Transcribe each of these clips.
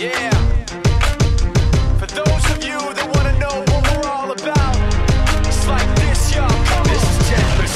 Yeah. For those of you that want to know what we're all about, it's like this, y'all. This is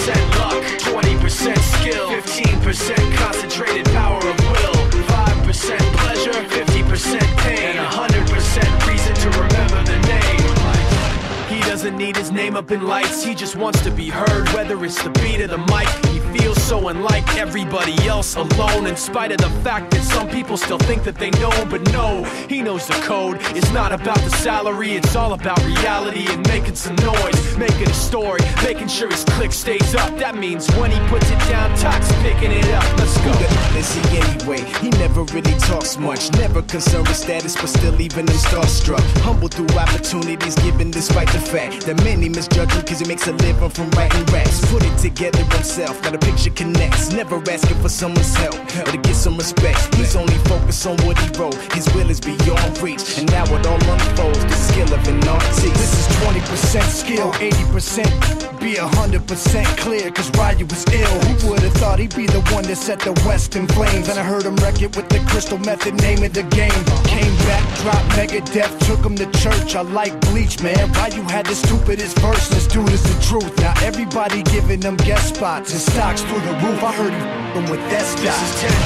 10% luck, 20% skill, 15% concentrated power of will, 5% pleasure, 50% pain, and 100% reason to remember the name. He doesn't need his name up in lights, he just wants to be heard, whether it's the beat or the mic. He feels so unlike everybody else, alone, in spite of the fact that some people still think that they know him. But no, he knows the code. It's not about the salary, it's all about reality and making some noise, making a story, making sure his click stays up. That means when he puts it down, Toc's picking it up. Let's go. Is he anyway? He never really talks much, never concerned with status, but still leaving him starstruck. Humble through opportunities given, despite the fact that many misjudge him cause he makes a living from writing raps. Put it together himself, now the picture connects. Never asking for someone's help or to get some respect. He's only focused on what he wrote. His will is beyond reach, and now it all unfolds. The skill of an artist. This is 20% skill, 80% be 100% clear, cause Ryu was ill. Who would've thought he'd be the one that set the West in flames? And I heard him wreck it with the Crystal Method, name of the game. Came back, dropped Megadeth, took him to church. I like Bleach, man. Ryu had the stupidest verse. This dude is the truth. Now everybody giving them guest spots and stocks through the roof. I heard he f***ing with that stock.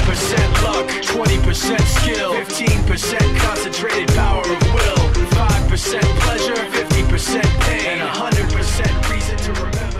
This is 10% luck, 20% skill, 15% concentrated power of will, 5% pleasure, 50% pain, and 100% reason to remember.